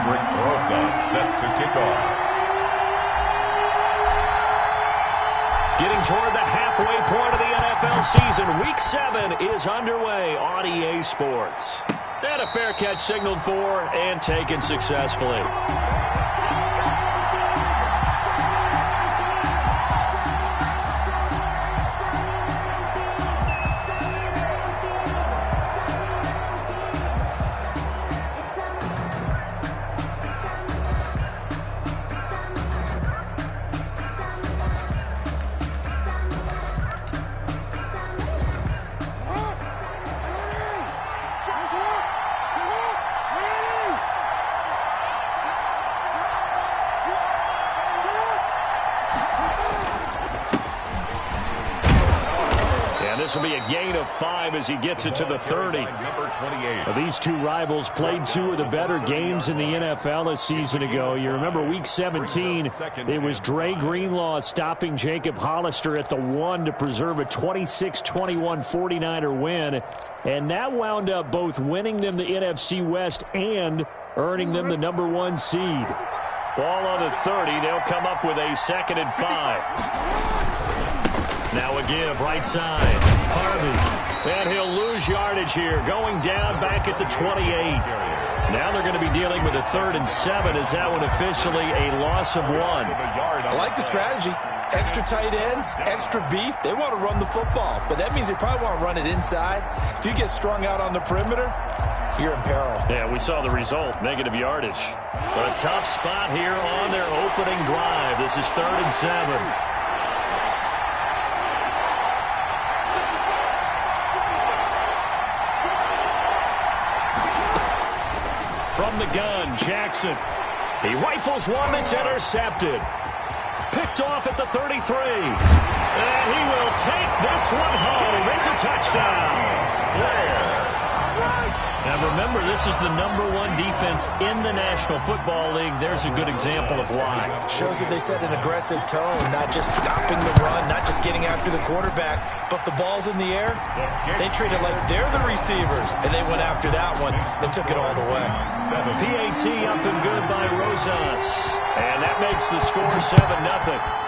Set to kick off. Getting toward the halfway point of the NFL season, Week 7 is underway on EA Sports. And a fair catch signaled for and taken successfully. This will be a gain of 5 as he gets it to the 30. Number 28. These two rivals played two of the better games in the NFL a season ago. You remember Week 17, it was Dre Greenlaw stopping Jacob Hollister at the 1 to preserve a 26-21 49er win. And that wound up both winning them the NFC West and earning them the number 1 seed. Ball on the 30. They'll come up with a 2nd and 5. Now a give, right side. Harvey. And he'll lose yardage here. Going down back at the 28. Now they're going to be dealing with a 3rd and 7. Is that one officially a loss of 1? I like the strategy. Extra tight ends, extra beef. They want to run the football, but that means they probably want to run it inside. If you get strung out on the perimeter, you're in peril. Yeah, we saw the result, negative yardage. But a tough spot here on their opening drive. This is 3rd and 7. From the gun, Jackson. He rifles one that's intercepted. Picked off at the 33. And he will take this one home. It's a touchdown. Now remember, this is the number 1 defense in the National Football League. There's a good example of why. Shows that they set an aggressive tone, not just stopping the run, not just getting after the quarterback, but the ball's in the air. They treat it like they're the receivers, and they went after that one and took it all the way. PAT up and good by Rosas. And that makes the score 7-0.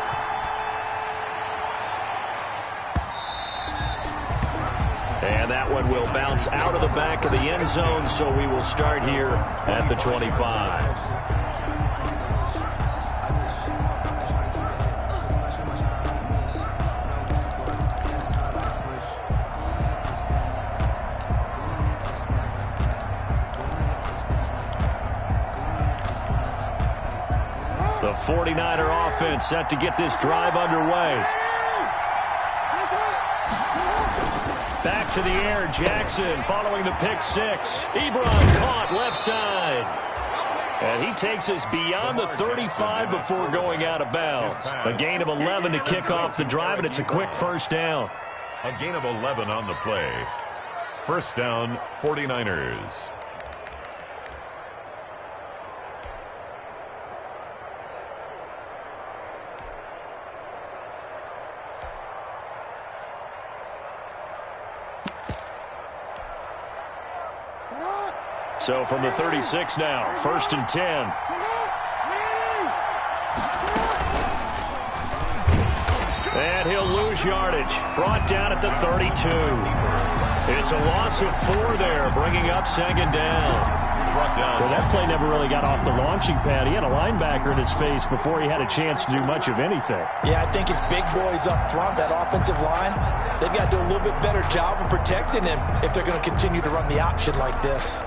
And that one will bounce out of the back of the end zone, so we will start here at the 25. The 49er offense set to get this drive underway. Back to the air, Jackson following the pick 6. Ebron caught left side. And he takes us beyond the 35 before going out of bounds. A gain of 11 to kick off the drive, and it's a quick first down. A gain of 11 on the play. First down, 49ers. So from the 36 now, 1st and 10. And he'll lose yardage. Brought down at the 32. It's a loss of 4 there, bringing up 2nd down. Well, that play never really got off the launching pad. He had a linebacker in his face before he had a chance to do much of anything. Yeah, I think it's big boys up front, that offensive line. They've got to do a little bit better job of protecting him if they're going to continue to run the option like this.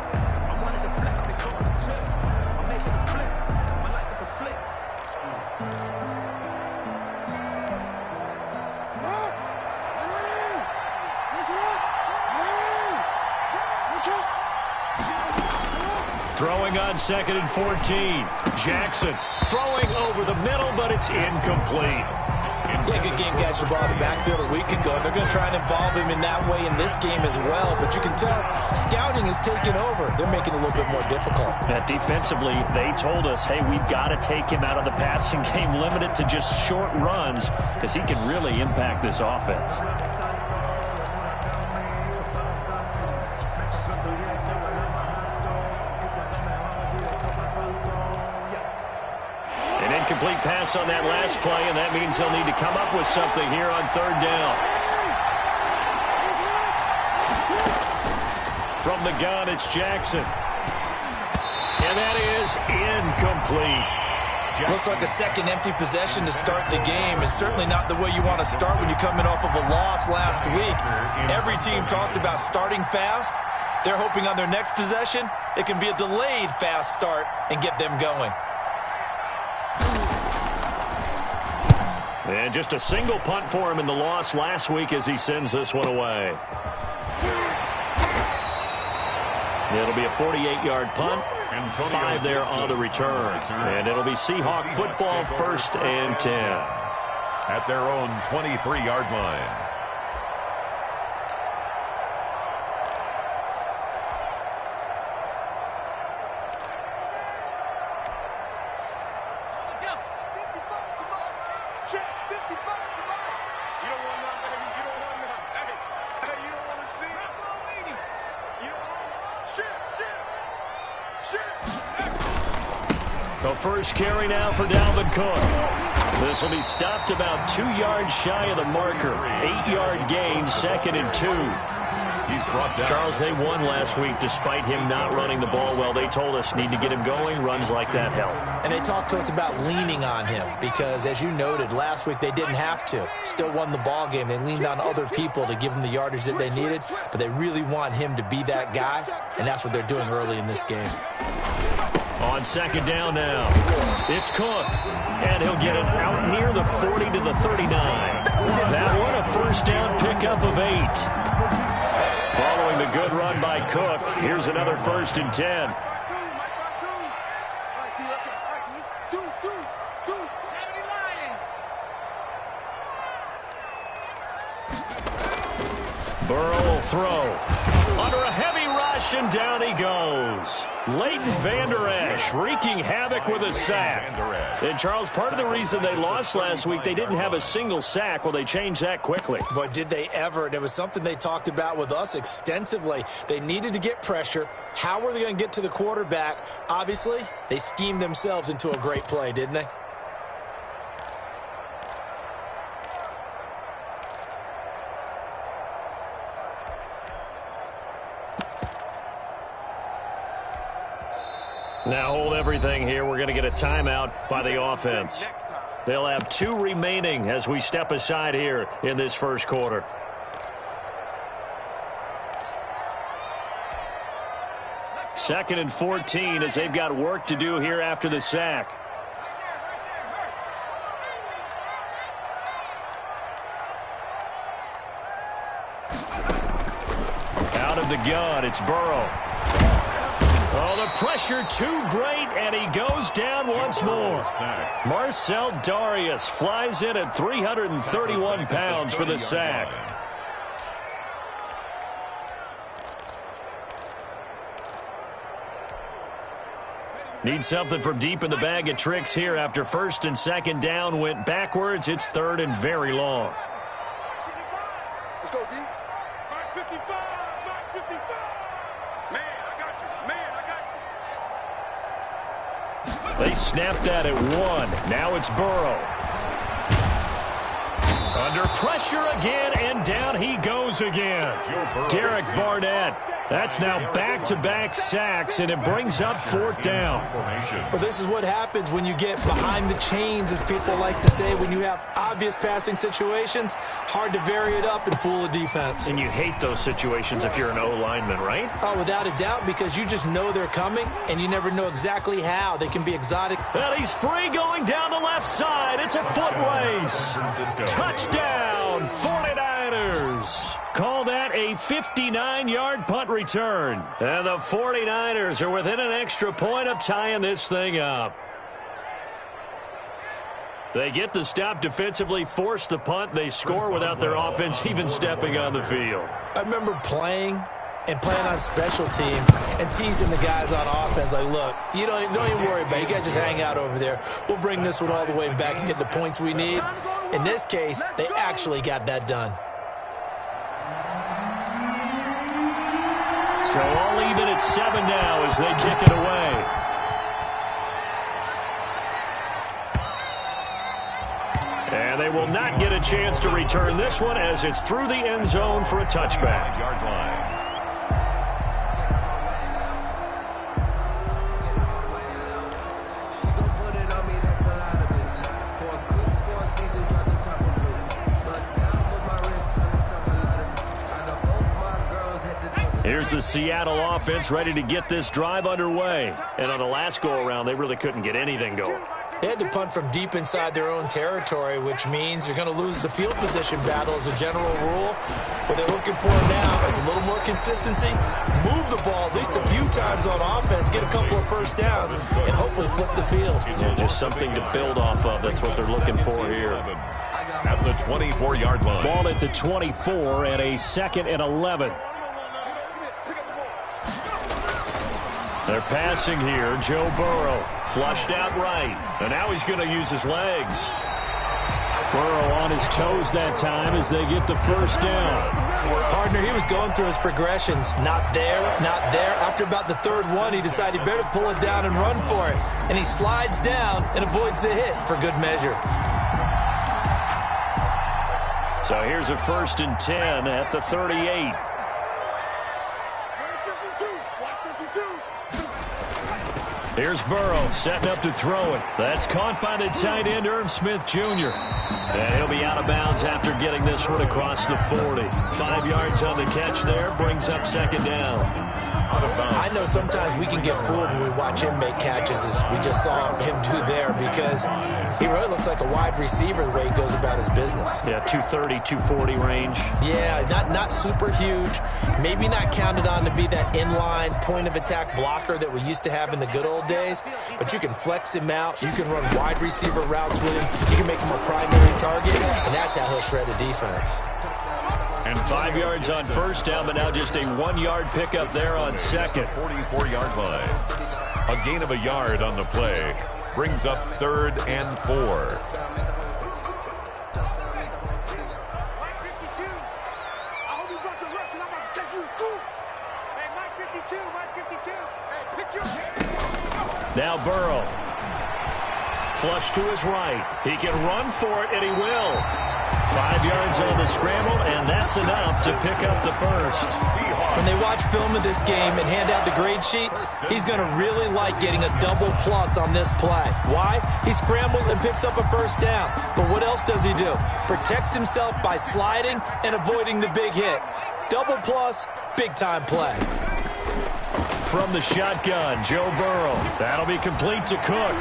Throwing on 2nd and 14. Jackson throwing over the middle, but it's incomplete. Yeah, good game catching the ball in the backfield a week ago. They're going to try and involve him in that way in this game as well. But you can tell scouting is taking over. They're making it a little bit more difficult. Yeah, defensively, they told us, hey, we've got to take him out of the passing game, limit it to just short runs, because he can really impact this offense. Incomplete pass on that last play, and that means they'll need to come up with something here on third down. From the gun, it's Jackson. And that is incomplete. Looks like a second empty possession to start the game, and certainly not the way you want to start when you're coming off of a loss last week. Every team talks about starting fast. They're hoping on their next possession, it can be a delayed fast start and get them going. And just a single punt for him in the loss last week as he sends this one away. It'll be a 48-yard punt. 5 there on the return. And it'll be Seahawk football, 1st and 10. At their own 23-yard line. The first carry now for Dalvin Cook. This will be stopped about 2 yards shy of the marker. 8-yard gain, 2nd and 2. He's brought down. Charles, they won last week despite him not running the ball well. They told us need to get him going. Runs like that help. And they talked to us about leaning on him because, as you noted, last week they didn't have to. Still won the ball game. They leaned on other people to give them the yardage that they needed, but they really want him to be that guy, and that's what they're doing early in this game. On 2nd down now, it's Cook, and he'll get it out near the 40 to the 39. That one a first down pickup of 8. Following the good run by Cook, here's another 1st and 10. Burrow will throw. Under a heavy rush, and down he goes. Leighton Vander Esch wreaking havoc with a sack. And, Charles, part of the reason they lost last week, they didn't have a single sack. Well, they changed that quickly. But did they ever? And it was something they talked about with us extensively. They needed to get pressure. How were they going to get to the quarterback? Obviously, they schemed themselves into a great play, didn't they? Now hold everything here. We're going to get a timeout by the offense. They'll have 2 remaining as we step aside here in this first quarter. Second and 14 as they've got work to do here after the sack. Out of the gun, it's Burrow. Oh, the pressure too great, and he goes down once more. Marcel Darius flies in at 331 pounds for the sack. Need something from deep in the bag of tricks here after 1st and 2nd down went backwards. It's 3rd and very long. Let's go, D. 555, 555. Man, I got you. Man, I got you. They snapped that at 1. Now it's Burrow. Under pressure again, and down he goes again. Derek Barnett. That's now back-to-back sacks, and it brings up 4th down. Well, this is what happens when you get behind the chains, as people like to say, when you have obvious passing situations. Hard to vary it up and fool a defense. And you hate those situations if you're an O-lineman, right? Oh, without a doubt, because you just know they're coming, and you never know exactly how. They can be exotic. And he's free going down the left side. It's a foot race. Touchdown, 49ers. Call that a 59-yard punt return. And the 49ers are within an extra point of tying this thing up. They get the stop defensively, force the punt. They score without their offense even stepping on the field. I remember playing on special teams and teasing the guys on offense like, look, you don't even worry about it. You guys just hang out over there. We'll bring this one all the way back and get the points we need. In this case, they actually got that done. So all even at 7 now as they kick it away. And they will not get a chance to return this one as it's through the end zone for a touchback. Yard line. Here's the Seattle offense ready to get this drive underway. And on the last go-around, they really couldn't get anything going. They had to punt from deep inside their own territory, which means you're going to lose the field position battle as a general rule. What they're looking for now is a little more consistency, move the ball at least a few times on offense, get a couple of first downs, and hopefully flip the field. Yeah, just something to build off of. That's what they're looking for here. At the 24-yard line. Ball at the 24 and a 2nd and 11. They're passing here. Joe Burrow flushed out right. And now he's going to use his legs. Burrow on his toes that time as they get the first down. Partner, he was going through his progressions. Not there, not there. After about the third one, he decided he better pull it down and run for it. And he slides down and avoids the hit for good measure. So here's a 1st and 10 at the 38. Here's Burrow setting up to throw it. That's caught by the tight end, Irv Smith Jr. And he'll be out of bounds after getting this one across the 40. 5 yards on the catch there, brings up 2nd down. I know sometimes we can get fooled when we watch him make catches, as we just saw him do there, because he really looks like a wide receiver the way he goes about his business. Yeah, 230, 240 range. Yeah, not super huge. Maybe not counted on to be that inline point-of-attack blocker that we used to have in the good old days, but you can flex him out. You can run wide receiver routes with him. You can make him a primary target, and that's how he'll shred a defense. And 5 yards on 1st down, but now just a 1-yard pickup there on 2nd. 44-yard line. A gain of a yard on the play brings up 3rd and 4. Now Burrow. Flush to his right. He can run for it, and he will. 5 yards on the scramble, and that's enough to pick up the first. When they watch film of this game and hand out the grade sheets, he's going to really like getting a double plus on this play. Why? He scrambles and picks up a 1st down. But what else does he do? Protects himself by sliding and avoiding the big hit. Double plus, big-time play. From the shotgun, Joe Burrow. That'll be complete to Cook.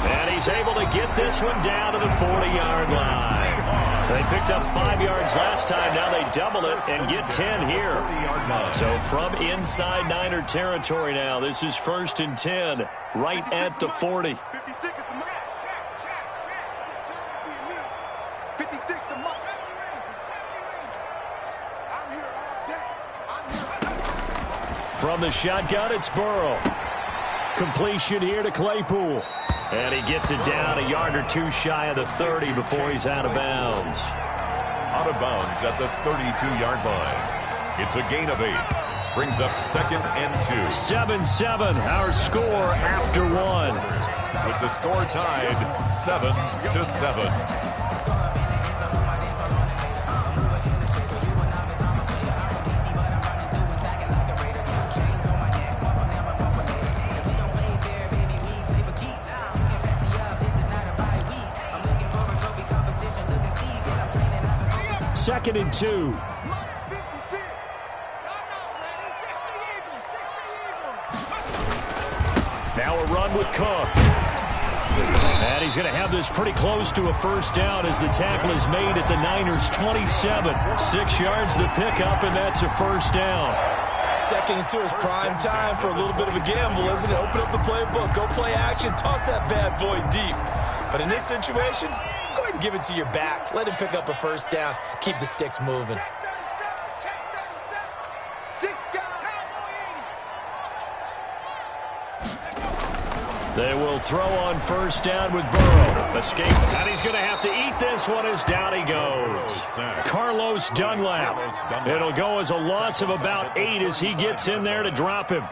And he's able to get this one down to the 40-yard line. They picked up 5 yards last time. Now they double it and get 10 here. So from inside Niner territory now, this is 1st and 10, right at the 40. From the shotgun, it's Burrow. Completion here to Claypool. And he gets it down a yard or two shy of the 30 before he's out of bounds. Out of bounds at the 32-yard line. It's a gain of 8. Brings up 2nd and 2. 7-7, our score after 1. With the score tied 7-7. Second and 2. Now a run with Cook. And he's going to have this pretty close to a 1st down as the tackle is made at the Niners' 27. 6 yards the pickup, and that's a 1st down. 2nd and 2 is prime time for a little bit of a gamble, isn't it? Open up the playbook, go play action, toss that bad boy deep. But in this situation, go ahead and give it to your back. Let him pick up a 1st down. Keep the sticks moving. They will throw on 1st down with Burrow. Escape, and he's going to have to eat this one as down he goes. Carlos Dunlap. It'll go as a loss of about 8 as he gets in there to drop him.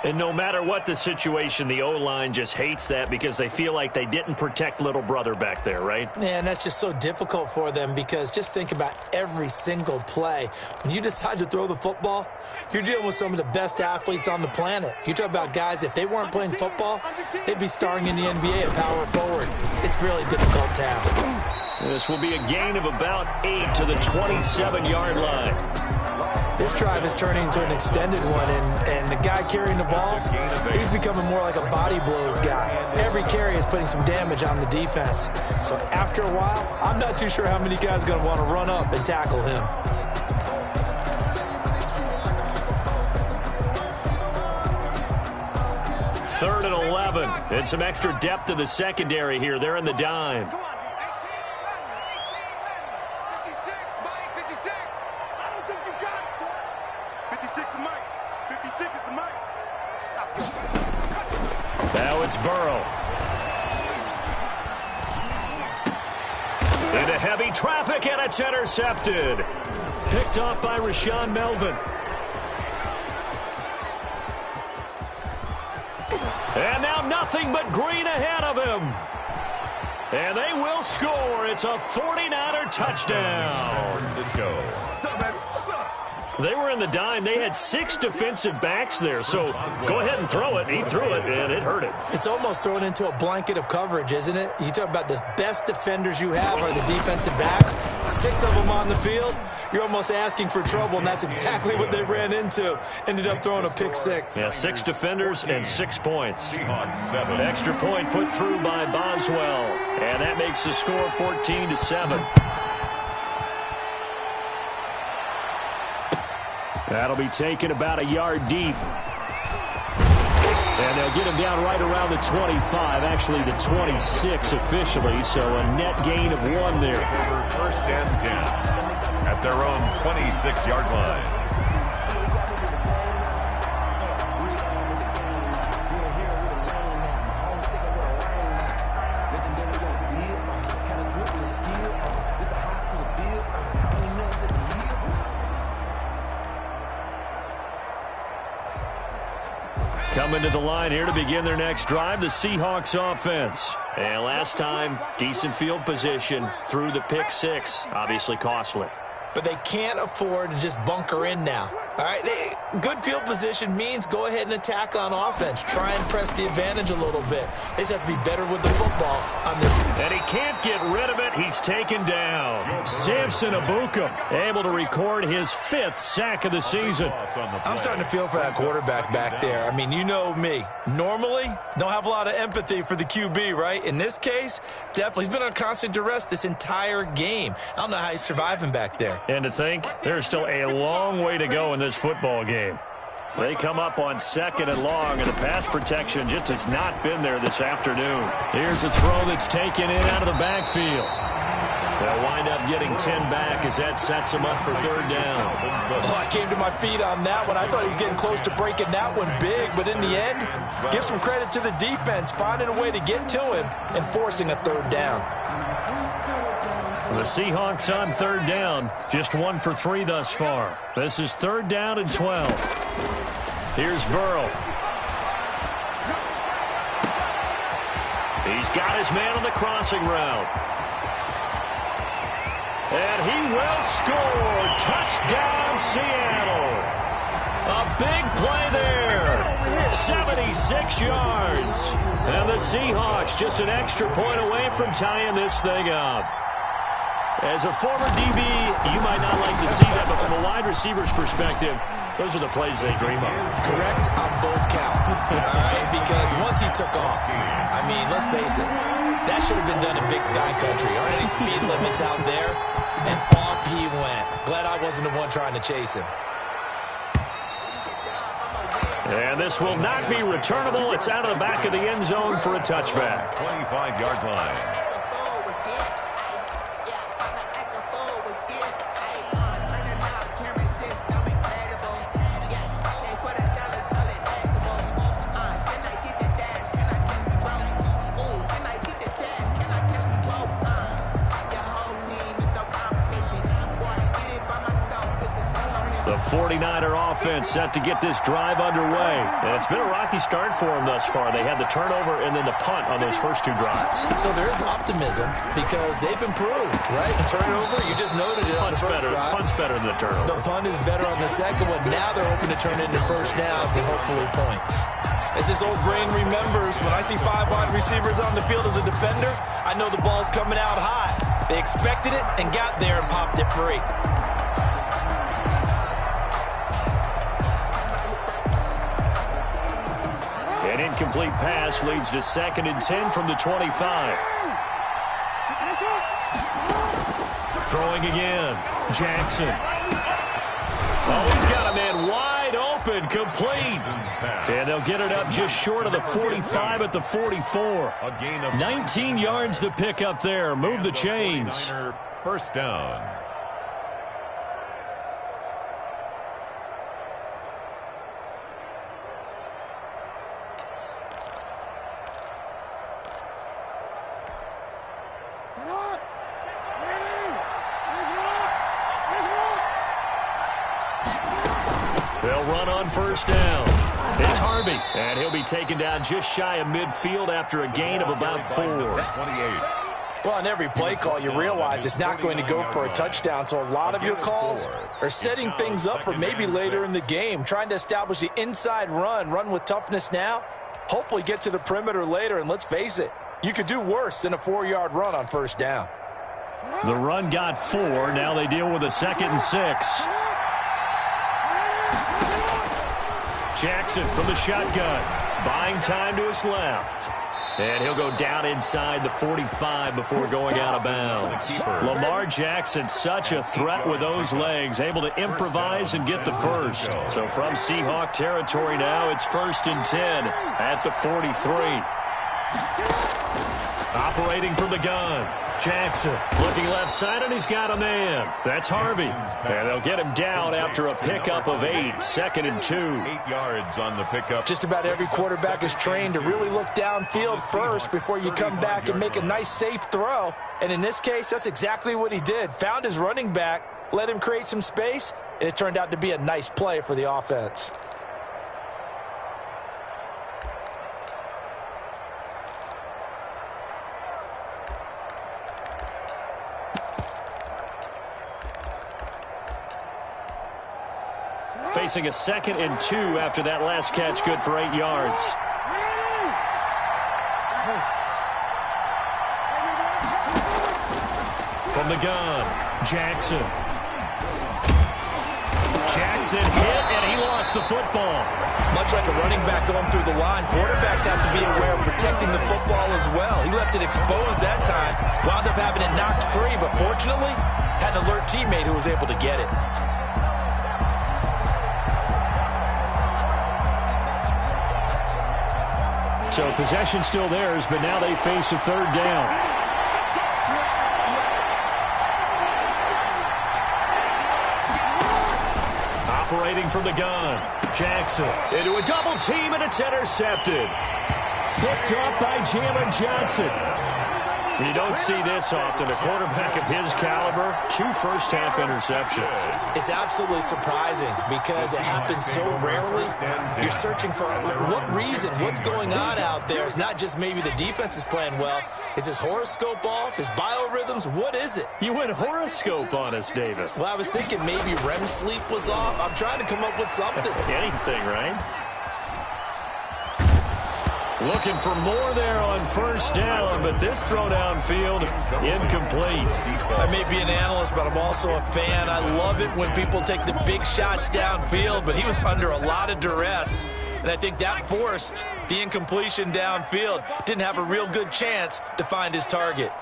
And no matter what the situation, the O-line just hates that because they feel like they didn't protect little brother back there, right? Yeah, and that's just so difficult for them because just think about every single play. When you decide to throw the football, you're dealing with some of the best athletes on the planet. You talk about guys, if they weren't playing football, they'd be starring in the NBA at power forward. It's a really difficult task. This will be a gain of about 8 to the 27-yard line. This drive is turning into an extended one, and the guy carrying the ball, he's becoming more like a body blows guy. Every carry is putting some damage on the defense. So after a while, I'm not too sure how many guys are going to want to run up and tackle him. Third and 11, and some extra depth to the secondary here. They're in the dime. Now it's Burrow. Into heavy traffic, and it's intercepted. Picked off by Rashaan Melvin. And now nothing but green ahead of him. And they will score. It's a 49er touchdown. San Francisco. They were in the dime. They had 6 defensive backs there. So go ahead and throw it. He threw it, and it hurt him. It's almost thrown into a blanket of coverage, isn't it? You talk about the best defenders you have are the defensive backs. 6 of them on the field. You're almost asking for trouble, and that's exactly what they ran into. Ended up throwing a pick 6. Yeah, 6 defenders and 6 points. Seahawks 7. Extra point put through by Boswell. And that makes the score 14-7. That'll be taken about a yard deep. And they'll get him down right around the 25, actually the 26 officially, so a net gain of 1 there. First and 10 at their own 26-yard line. Coming to the line here to begin their next drive, the Seahawks offense. And last time, decent field position through the pick 6. Obviously costly. But they can't afford to just bunker in now. All right, good field position means go ahead and attack on offense. Try and press the advantage a little bit. They just have to be better with the football on this. And he can't get rid of it. He's taken down. Samson Abukum able to record his 5th sack of the season. I'm starting to feel for that quarterback back there. I mean, you know me. Normally, don't have a lot of empathy for the QB, right? In this case, definitely. He's been on constant duress this entire game. I don't know how he's surviving back there. And to think, there's still a long way to go in this football game. They come up on 2nd and long, and the pass protection just has not been there this afternoon. Here's a throw that's taken in out of the backfield. They'll wind up getting 10 back as that sets them up for 3rd down. Oh, I came to my feet on that one. I thought he was getting close to breaking that one big, but in the end, give some credit to the defense, finding a way to get to him and forcing a 3rd down. The Seahawks on 3rd down, just 1 for 3 thus far. This is 3rd down and 12. Here's Burrow. He's got his man on the crossing route. And he will score. Touchdown, Seattle. A big play there. 76 yards. And the Seahawks just an extra point away from tying this thing up. As a former DB, you might not like to see that, but from a wide receiver's perspective, those are the plays they dream of. Correct on both counts, all right? Because once he took off, I mean, let's face it, that should have been done in Big Sky Country. Aren't any speed limits out there? And off he went. Glad I wasn't the one trying to chase him. And this will not be returnable. It's out of the back of the end zone for a touchback. 25-yard line. 49er offense set to get this drive underway. And it's been a rocky start for them thus far. They had the turnover and then the punt on those first 2 drives. So there is optimism because they've improved, right? Turnover, you just noted it on the first drive. Punt's better than the turnover. The punt is better on the second one. Now they're hoping to turn into first downs and hopefully points. As this old brain remembers, when I see 5 wide receivers on the field as a defender, I know the ball's coming out high. They expected it and got there and popped it free. An incomplete pass leads to 2nd and 10 from the 25. Throwing again. Jackson. Oh, he's got a man wide open, complete. And they'll get it up just short of the 45 at the 44. 19 yards to pick up there. Move the chains. First down. They'll run on first down. It's Harvey, and he'll be taken down just shy of midfield after a gain of about 4. Well, on every play call, you realize it's not going to go for a touchdown, so a lot of your calls are setting things up for maybe later in the game, trying to establish the inside run with toughness now, hopefully get to the perimeter later, and let's face it, you could do worse than a 4-yard run on first down. The run got 4. Now they deal with a 2nd and 6. Jackson from the shotgun, buying time to his left. And he'll go down inside the 45 before going out of bounds. Lamar Jackson, such a threat with those legs, able to improvise and get the first. So from Seahawk territory now, it's 1st and 10 at the 43. Operating from the gun. Jackson looking left side, and he's got a man. That's Harvey. And they'll get him down after a pickup of 8. 2nd and 2. 8 yards on the pickup. Just about every quarterback is trained to really look downfield first before you come back and make a nice, safe throw. And in this case, that's exactly what he did. Found his running back, let him create some space, and it turned out to be a nice play for the offense. Facing a 2nd and 2 after that last catch, good for 8 yards. From the gun, Jackson. Jackson hit, and he lost the football. Much like a running back going through the line, quarterbacks have to be aware of protecting the football as well. He left it exposed that time, wound up having it knocked free, but fortunately, had an alert teammate who was able to get it. So possession still theirs, but now they face a 3rd down. Operating from the gun, Jackson into a double team, and it's intercepted. Picked up by Jalen Johnson. You don't see this often. A quarterback of his caliber, 2 first-half interceptions. It's absolutely surprising because it happens so rarely. You're searching for what reason, what's going on out there. It's not just maybe the defense is playing well. Is his horoscope off? His biorhythms? What is it? You went horoscope on us, David. Well, I was thinking maybe REM sleep was off. I'm trying to come up with something. Anything, right? Looking for more there on first down, but this throw downfield, incomplete. I may be an analyst, but I'm also a fan. I love it when people take the big shots downfield, but he was under a lot of duress, and I think that forced the incompletion downfield. Didn't have a real good chance to find his target.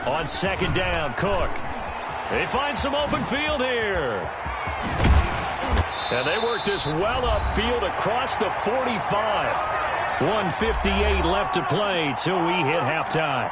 On 2nd down, Cook. They find some open field here. And they work this well upfield across the 45. 1:58 left to play till we hit halftime.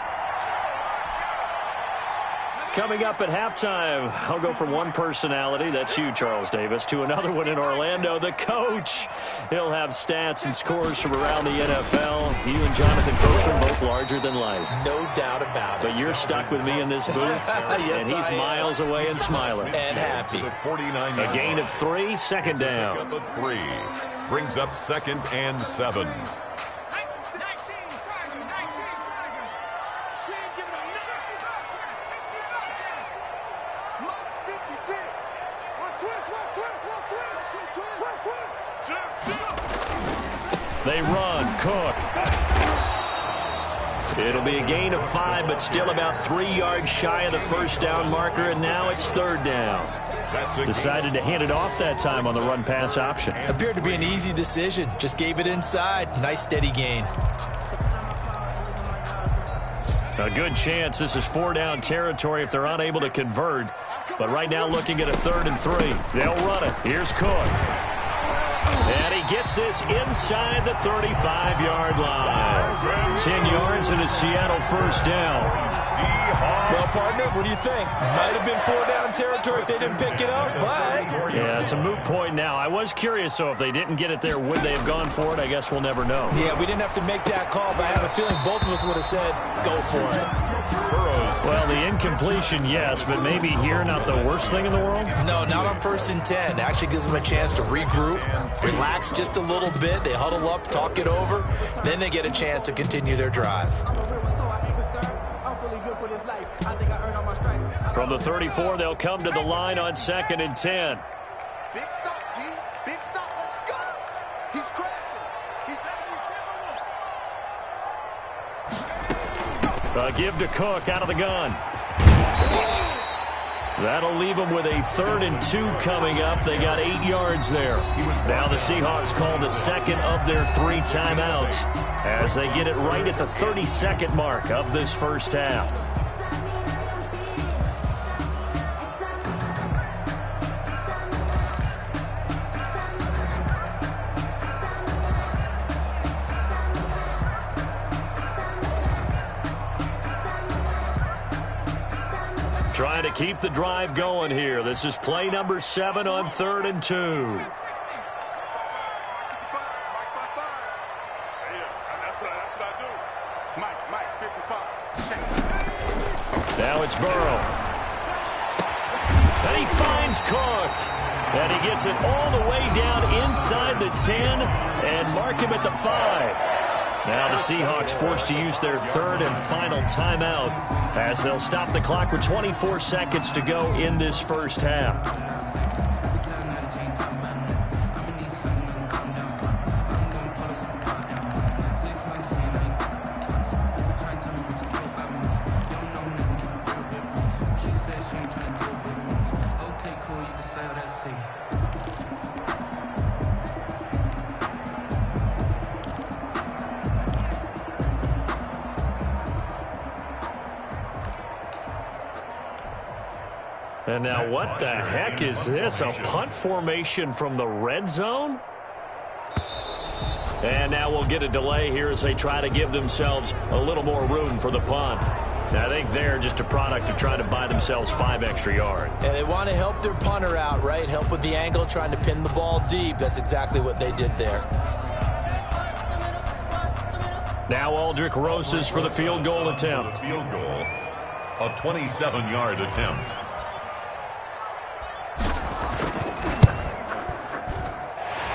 Coming up at halftime, I'll go from one personality, that's you, Charles Davis, to another one in Orlando, the coach. He'll have stats and scores from around the NFL. You and Jonathan Coachman both larger than life. No doubt about it. But you're stuck with me in this booth, yes, and he's miles away and smiling. And happy. A gain of 3, second down. 3 brings up 2nd and 7. They run. Cook. It'll be a gain of 5, but still about 3 yards shy of the first down marker, and now it's 3rd down. Decided to hand it off that time on the run-pass option. Appeared to be an easy decision. Just gave it inside. Nice steady gain. A good chance this is 4-down territory if they're unable to convert. But right now looking at a 3rd and 3. They'll run it. Here's Cook. And he gets this inside the 35-yard line. 10 yards and a Seattle first down. Well, partner, what do you think? Might have been 4-down territory if they didn't pick it up, but... Yeah, it's a moot point now. I was curious, so if they didn't get it there, would they have gone for it? I guess we'll never know. Yeah, we didn't have to make that call, but I have a feeling both of us would have said, go for it. Well, the incompletion, yes, but maybe here not the worst thing in the world? No, not on 1st and 10. It actually gives them a chance to regroup, relax just a little bit. They huddle up, talk it over. Then they get a chance to continue their drive. From the 34, they'll come to the line on 2nd and 10. Big stop, G. Big stop. Let's go. He's crashing. He's Give to Cook out of the gun. That'll leave them with a 3rd and 2 coming up. They got 8 yards there. Now the Seahawks call the second of their 3 timeouts as they get it right at the 32nd mark of this first half. Trying to keep the drive going here. This is play number 7 on 3rd and 2. Now it's Burrow. And he finds Cook. And he gets it all the way down inside the 10 and mark him at the 5. Now the Seahawks forced to use their 3rd and final timeout as they'll stop the clock with 24 seconds to go in this first half. And now what the heck is this? A punt formation from the red zone? And now we'll get a delay here as they try to give themselves a little more room for the punt. Now, I think they're just a product of trying to buy themselves 5 extra yards. Yeah, they want to help their punter out, right? Help with the angle, trying to pin the ball deep. That's exactly what they did there. Now Aldrich Roses for the field goal attempt. Field goal, a 27-yard attempt.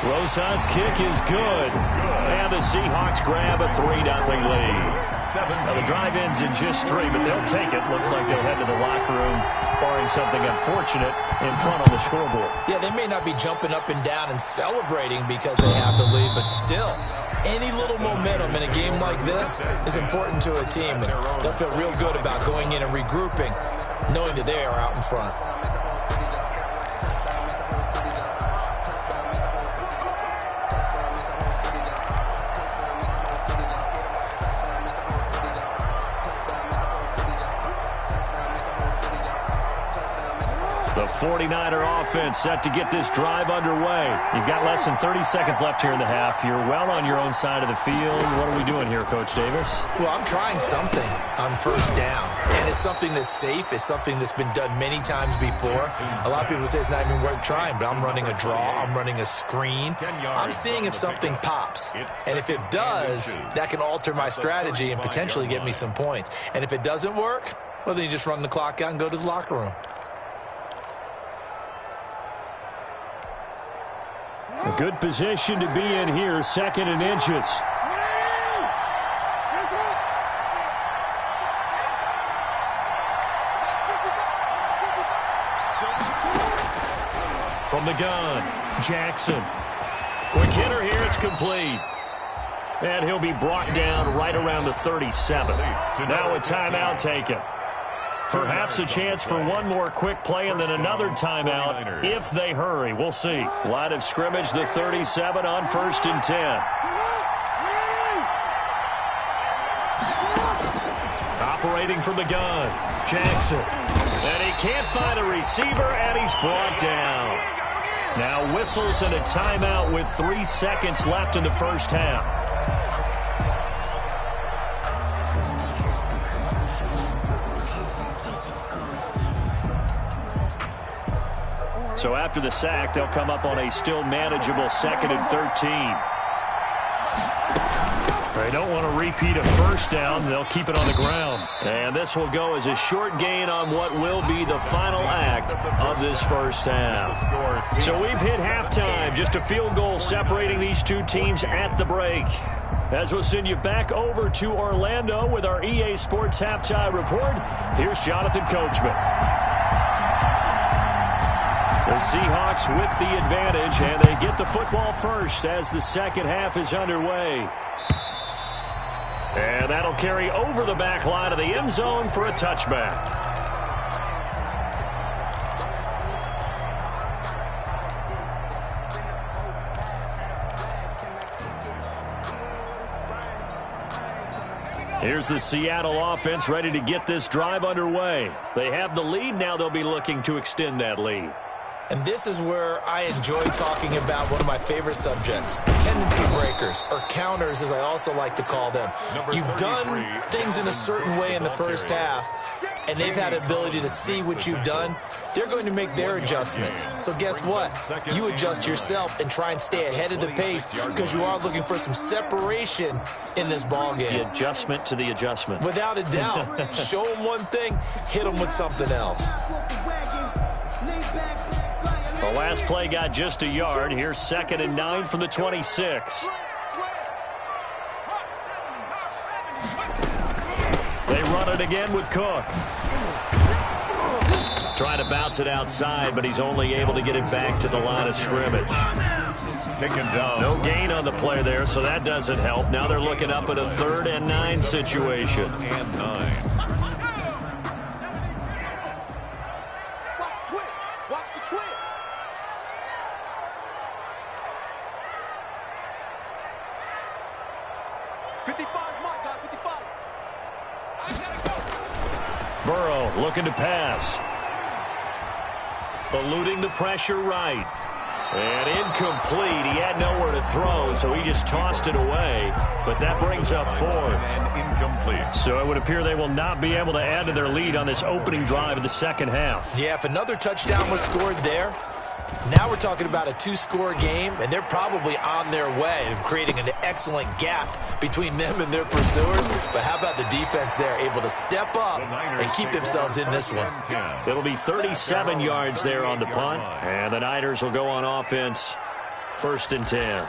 Rosas' kick is good. And the Seahawks grab a 3-0 lead. Now the drive ends in just 3, but they'll take it. Looks like they'll head to the locker room, barring something unfortunate, in front on the scoreboard. Yeah, they may not be jumping up and down and celebrating because they have the lead, but still, any little momentum in a game like this is important to a team, and they'll feel real good about going in and regrouping, knowing that they are out in front. The 49er offense set to get this drive underway. You've got less than 30 seconds left here in the half. You're well on your own side of the field. What are we doing here, Coach Davis? Well, I'm trying something on first down. And it's something that's safe. It's something that's been done many times before. A lot of people say it's not even worth trying, but I'm running a draw. I'm running a screen. I'm seeing if something pops. And if it does, that can alter my strategy and potentially get me some points. And if it doesn't work, well, then you just run the clock out and go to the locker room. A good position to be in here, 2nd and inches. From the gun, Jackson. Quick hitter here, it's complete. And he'll be brought down right around the 37. Now a timeout taken. Perhaps a chance for one more quick play and then another timeout if they hurry. We'll see. Line of scrimmage, the 37 on 1st and 10. Operating from the gun, Jackson. And he can't find a receiver, and he's brought down. Now whistles and a timeout with 3 seconds left in the first half. So after the sack, they'll come up on a still manageable 2nd and 13. They don't want to repeat a first down. They'll keep it on the ground. And this will go as a short gain on what will be the final act of this first half. So we've hit halftime. Just a field goal separating these two teams at the break. As we'll send you back over to Orlando with our EA Sports Halftime Report, here's Jonathan Coachman. The Seahawks with the advantage, and they get the football first as the second half is underway. And that'll carry over the back line of the end zone for a touchback. Here's the Seattle offense ready to get this drive underway. They have the lead. Now they'll be looking to extend that lead. And this is where I enjoy talking about one of my favorite subjects, tendency breakers, or counters as I also like to call them. You've done things in a certain way in the first half, and they've had the ability to see what you've done. They're going to make their adjustments. So guess what? You adjust yourself and try and stay ahead of the pace because you are looking for some separation in this ball game. The adjustment to the adjustment. Without a doubt. Show them one thing, hit them with something else. The last play got just a yard. Here's 2nd and 9 from the 26. They run it again with Cook. Trying to bounce it outside, but he's only able to get it back to the line of scrimmage. Taken down. No gain on the play there, so that doesn't help. Now they're looking up at a 3rd and 9 situation. 3rd and 9. Burrow looking to pass. Eluding the pressure right. And incomplete. He had nowhere to throw, so he just tossed it away. But that brings up 4th. And incomplete. So it would appear they will not be able to add to their lead on this opening drive of the second half. Yeah, if another touchdown was scored there, now we're talking about a 2-score game, and they're probably on their way of creating an excellent gap between them and their pursuers. But how about the defense there, able to step up and keep themselves in this one? It'll be 37 yards there on the punt, and the Niners will go on offense 1st and 10.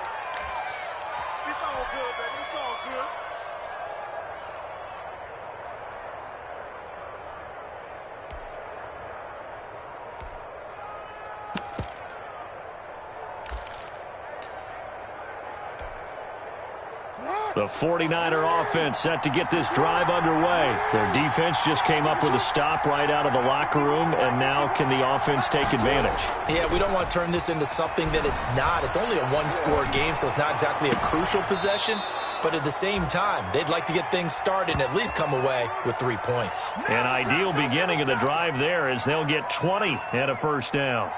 The 49er offense set to get this drive underway. Their defense just came up with a stop right out of the locker room, and now can the offense take advantage? Yeah, we don't want to turn this into something that it's not. It's only a one-score game, so it's not exactly a crucial possession. But at the same time, they'd like to get things started and at least come away with 3 points. An ideal beginning of the drive there as they'll get 20 and a first down.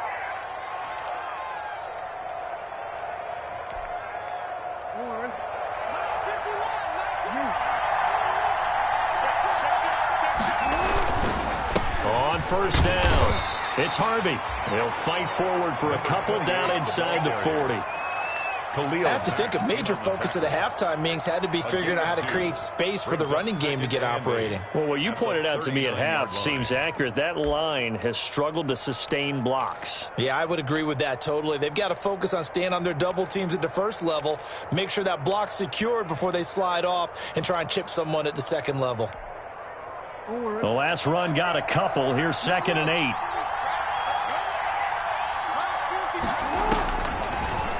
On first down, it's Harvey. They'll fight forward for a couple down inside the 40. I have to think a major focus of the halftime meetings had to be figuring out how to create space for the running game to get operating. Well, what you pointed out to me at half seems accurate. That line has struggled to sustain blocks. Yeah, I would agree with that totally. They've got to focus on staying on their double teams at the first level, make sure that block's secured before they slide off, and try and chip someone at the second level. The last run got a couple. Here's 2nd and 8.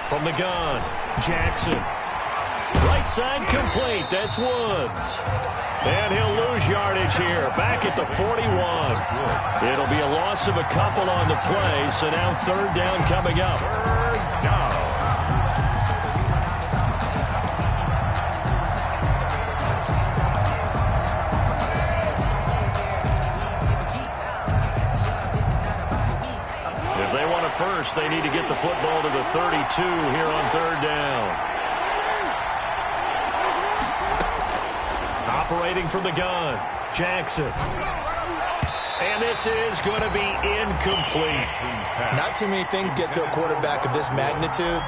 From the gun, Jackson. Right side complete. That's Woods. And he'll lose yardage here. Back at the 41. It'll be a loss of a couple on the play. So now 3rd down coming up. 3rd down. First, they need to get the football to the 32 here on 3rd down. Operating from the gun, Jackson. And this is going to be incomplete. Not too many things get to a quarterback of this magnitude,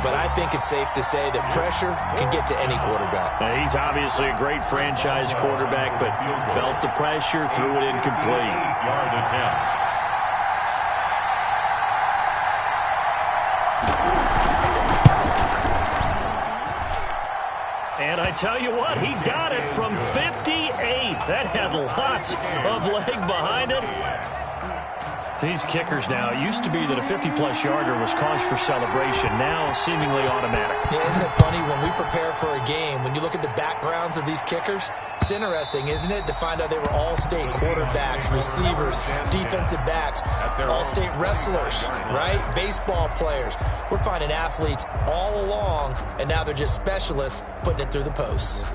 but I think it's safe to say that pressure can get to any quarterback. He's obviously a great franchise quarterback, but felt the pressure, threw it incomplete. 8-yard attempt. And I tell you what, he got it from 58. That had lots of leg behind it. These kickers now, it used to be that a 50-plus yarder was cause for celebration. Now, seemingly automatic. Yeah, isn't it funny when we prepare for a game, when you look at the backgrounds of these kickers, it's interesting, isn't it, to find out they were all-state quarterbacks, receivers, defensive backs, all-state wrestlers, right? Baseball players. We're finding athletes all along, and now they're just specialists putting it through the posts.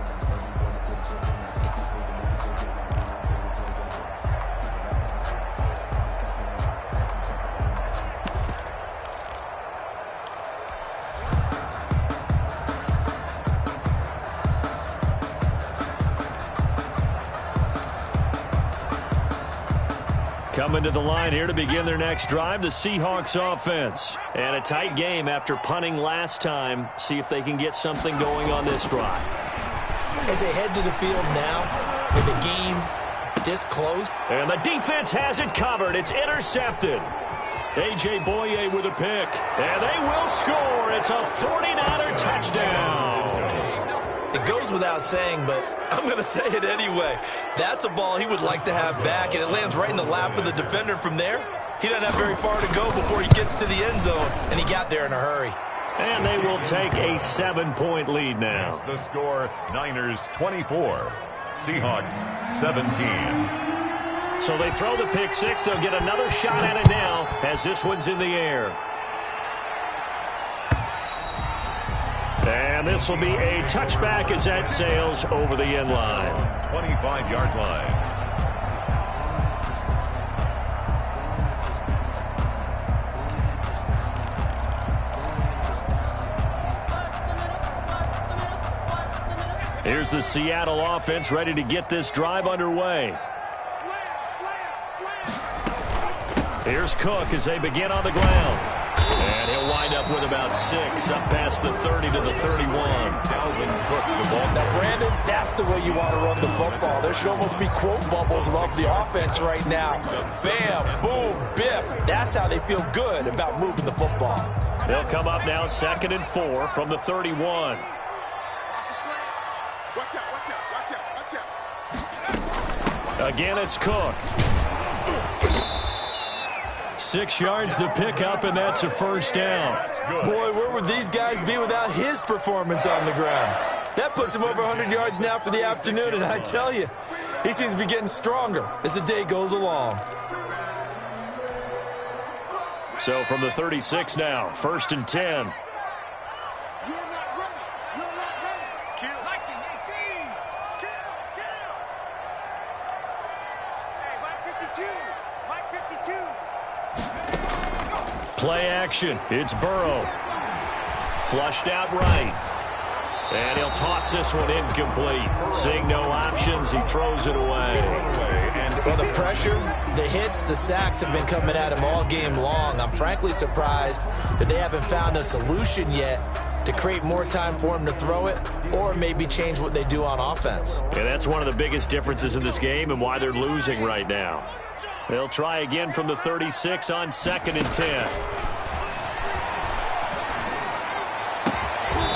Coming to the line here to begin their next drive, the Seahawks offense. And a tight game after punting last time. See if they can get something going on this drive. As they head to the field now, with the game this close. And the defense has it covered. It's intercepted. A.J. Boye with a pick. And they will score. It's a 49er touchdown. It goes without saying, but I'm going to say it anyway. That's a ball he would like to have back, and it lands right in the lap of the defender from there. He doesn't have very far to go before he gets to the end zone, and he got there in a hurry. And they will take a 7-point lead now. The score, Niners 24, Seahawks 17. So they throw the pick six. They'll get another shot at it now as this one's in the air. And this will be a touchback as that sails over the end line. 25-yard line. Here's the Seattle offense ready to get this drive underway. Here's Cook as they begin on the ground. And he'll wind up with about 6 up past the 30 to the 31. Dalvin Cook, the ball. Now, Brandon, that's the way you want to run the football. There should almost be quote bubbles above the offense right now. Bam, boom, biff. That's how they feel good about moving the football. They'll come up now 2nd and 4 from the 31. Again, it's Cook. 6 yards to pick up, and that's a first down. Boy, where would these guys be without his performance on the ground? That puts him over 100 yards now for the afternoon, and I tell you, He seems to be getting stronger as the day goes along. So from the 36 now, 1st and 10. Play action. It's Burrow. Flushed out right. And he'll toss this one incomplete. Seeing no options, he throws it away. Well, the pressure, the hits, the sacks have been coming at him all game long. I'm frankly surprised that they haven't found a solution yet to create more time for him to throw it or maybe change what they do on offense. Yeah, that's one of the biggest differences in this game and why they're losing right now. They'll try again from the 36 on 2nd and 10.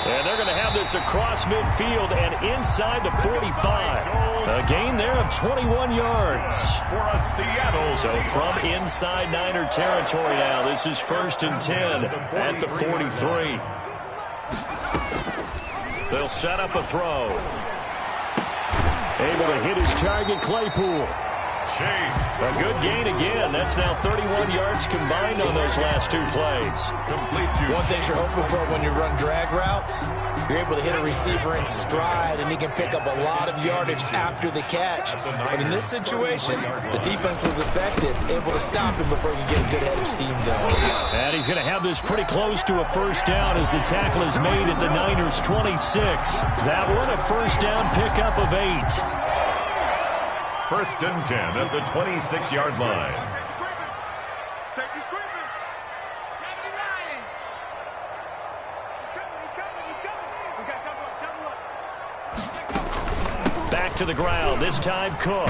And they're going to have this across midfield and inside the 45. A gain there of 21 yards. So from inside Niner territory now, this is 1st and 10 at the 43. They'll set up a throw. Able to hit his target, Claypool. Chase. A good gain again. That's now 31 yards combined on those last 2 plays. One thing you're hoping for when you run drag routes, you're able to hit a receiver in stride, and he can pick up a lot of yardage after the catch. But in this situation, the defense was effective, able to stop him before he could get a good head of steam going. And he's going to have this pretty close to a 1st down as the tackle is made at the Niners' 26. That one a 1st down pickup of 8. 1st and 10 at the 26-yard line. Safety screaming. 79. He's coming. We got double up. Back to the ground. This time Cook.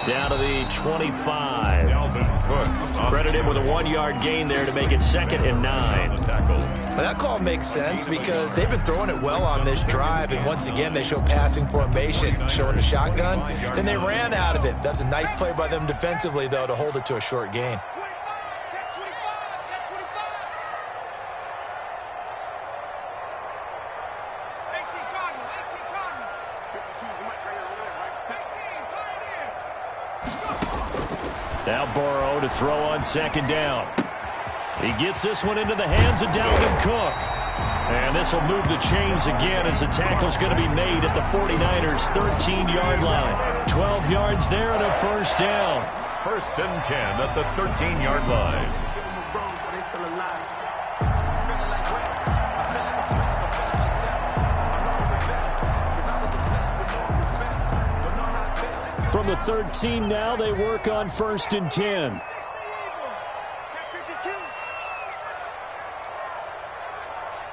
Down to the 25. Dalvin Cook. Credit him with a 1-yard gain there to make it 2nd and 9. Well, that call makes sense because they've been throwing it well on this drive, and once again they show passing formation, showing the shotgun. Then they ran out of it. That's a nice play by them defensively, though, to hold it to a short gain. Now Burrow to throw on 2nd down. He gets this one into the hands of Dalvin Cook. And this will move the chains again as the tackle's going to be made at the 49ers' 13-yard line. 12 yards there and a 1st down. 1st and 10 at the 13-yard line. From the 13 now, they work on 1st and 10.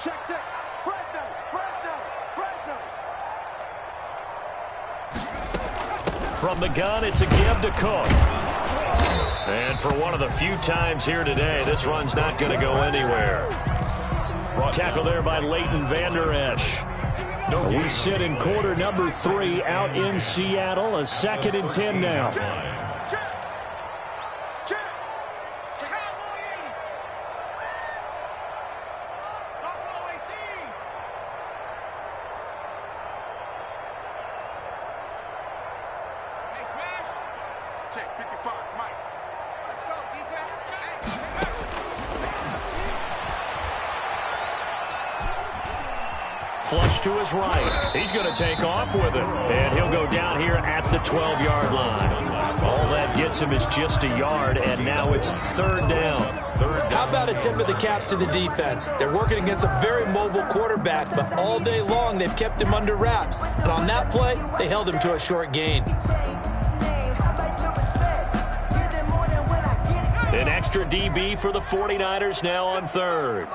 Check. Fresno. From the gun, it's a give to Cook. And for one of the few times here today, this run's not going to go anywhere. Tackle there by Leighton Vander Esch. We sit in quarter number 3 out in Seattle. A 2nd and 10 now. Check 55, Mike. Let's go, defense. Flush to his right. He's going to take off with it. And he'll go down here at the 12-yard line. All that gets him is just a yard, and now it's 3rd down. How about a tip of the cap to the defense? They're working against a very mobile quarterback, but all day long they've kept him under wraps. And on that play, they held him to a short gain. An extra DB for the 49ers now on 3rd.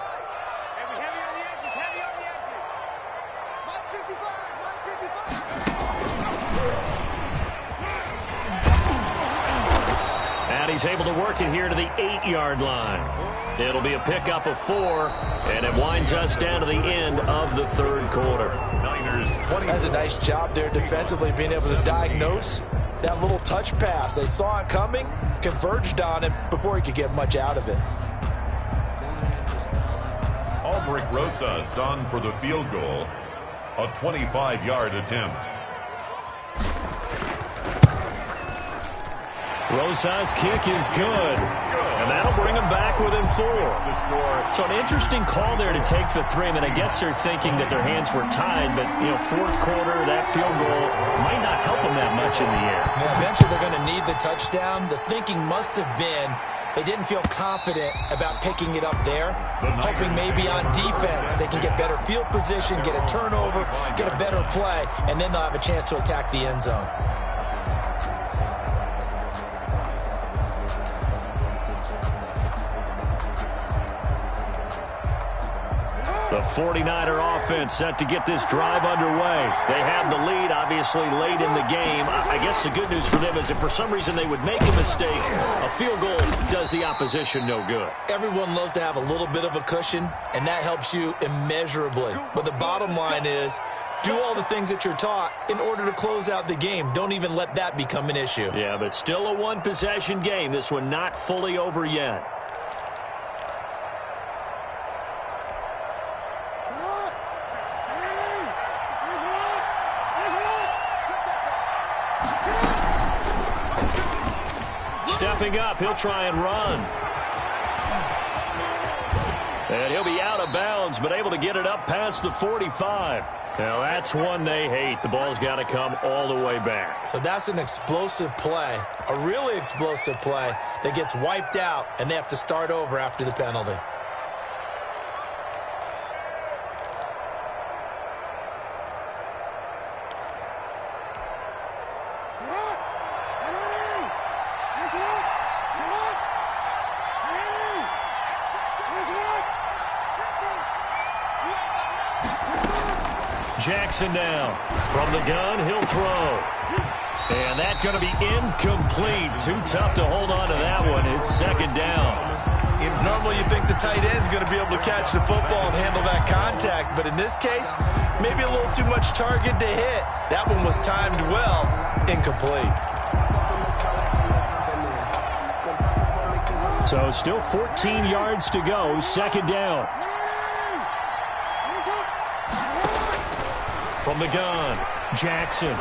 And he's able to work it here to the 8-yard line. It'll be a pickup of 4, and it winds us down to the end of the 3rd quarter. That's a nice job there defensively, being able to diagnose that little touch pass. They saw it coming, converged on it before he could get much out of it. Albrecht Rosas on for the field goal. A 25-yard attempt. Rosa's kick is good. And that'll bring them back within 4. So an interesting call there to take the 3. I mean, I guess they're thinking that their hands were tied, but, you know, fourth quarter, that field goal might not help them that much in the air. Yeah, eventually they're going to need the touchdown. The thinking must have been they didn't feel confident about picking it up there, hoping maybe on defense they can get better field position, get a turnover, get a better play, and then they'll have a chance to attack the end zone. The 49er offense set to get this drive underway. They have the lead, obviously, late in the game. I guess the good news for them is if for some reason they would make a mistake, a field goal does the opposition no good. Everyone loves to have a little bit of a cushion, and that helps you immeasurably. But the bottom line is, do all the things that you're taught in order to close out the game. Don't even let that become an issue. Yeah, but still a one-possession game. This one not fully over yet. Stepping up, he'll try and run. And he'll be out of bounds, but able to get it up past the 45. Now, that's one they hate. The ball's got to come all the way back. So that's an explosive play, a really explosive play that gets wiped out, and they have to start over after the penalty. Jackson now. From the gun, he'll throw. And that's going to be incomplete. Too tough to hold on to that one. It's second down. Normally you think the tight end's going to be able to catch the football and handle that contact, but in this case, maybe a little too much target to hit. That one was timed well. Incomplete. So still 14 yards to go. Second down. From the gun, Jackson.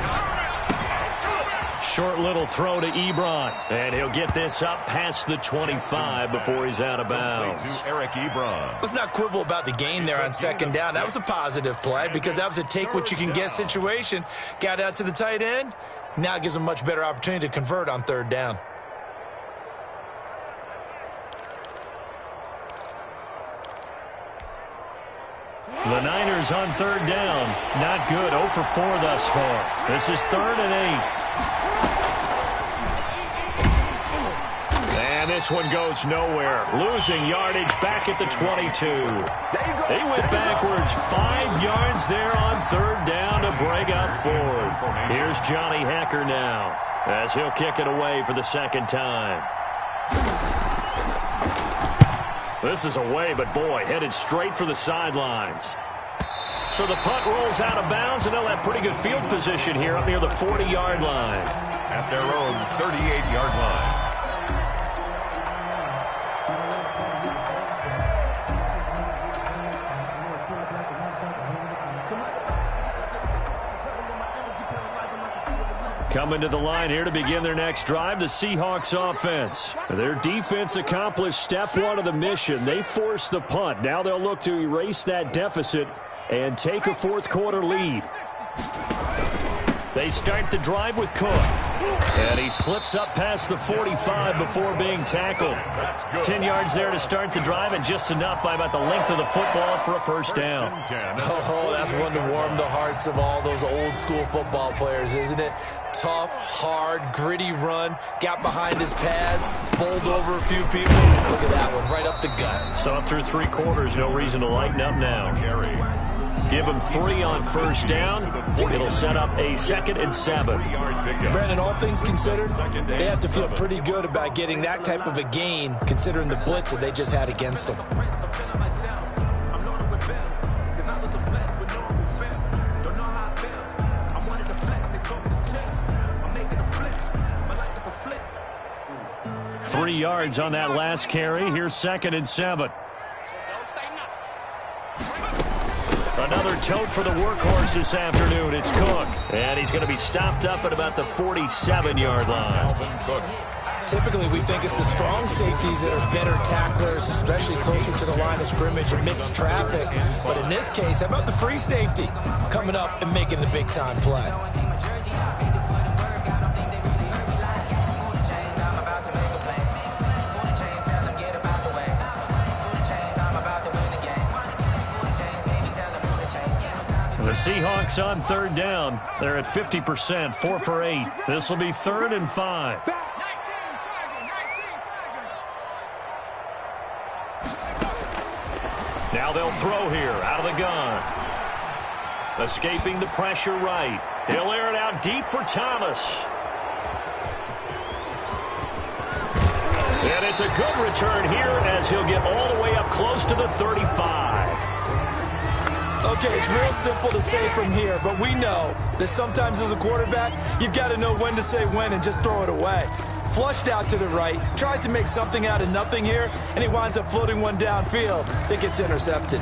Short little throw to Ebron. And he'll get this up past the 25 before he's out of bounds. Eric Ebron. Let's not quibble about the gain there on second down. That was a positive play because that was a take-what-you-can-get situation. Got out to the tight end. Now it gives him a much better opportunity to convert on third down. The Niners on third down. Not good. 0 for 4 thus far. This is 3rd and 8. And this one goes nowhere. Losing yardage back at the 22. They went backwards 5 yards there on third down to break up 4th. Here's Johnny Hacker now as he'll kick it away for the second time. This is away, but boy, headed straight for the sidelines. So the punt rolls out of bounds, and they'll have pretty good field position here up near the 40-yard line. At their own 38-yard line. Coming to the line here to begin their next drive, the Seahawks offense. Their defense accomplished step 1 of the mission. They forced the punt. Now they'll look to erase that deficit and take a fourth quarter lead. They start the drive with Cook. And he slips up past the 45 before being tackled. 10 yards there to start the drive, and just enough by about the length of the football for a first down. Oh, that's one to warm the hearts of all those old-school football players, isn't it? Tough, hard, gritty run. Got behind his pads, bowled over a few people. Look at that one, right up the gut. So up through 3 quarters, no reason to lighten up now. Give him 3 on first down. It'll set up a 2nd and 7. Brandon, all things considered, they have to feel pretty good about getting that type of a gain, considering the blitz that they just had against them. Three yards on that last carry. Here's 2nd and 7. Another tote for the workhorse this afternoon. It's Cook. And he's going to be stopped up at about the 47-yard line. Typically, we think it's the strong safeties that are better tacklers, especially closer to the line of scrimmage amidst traffic. But in this case, how about the free safety coming up and making the big-time play? The Seahawks on third down. They're at 50%, 4 for 8. This will be 3rd and 5. Now they'll throw here out of the gun. Escaping the pressure right. He'll air it out deep for Thomas. And it's a good return here as he'll get all the way up close to the 35. Okay, it's real simple to say from here, but we know that sometimes as a quarterback, you've got to know when to say when and just throw it away. Flushed out to the right, tries to make something out of nothing here, and he winds up floating one downfield that gets intercepted.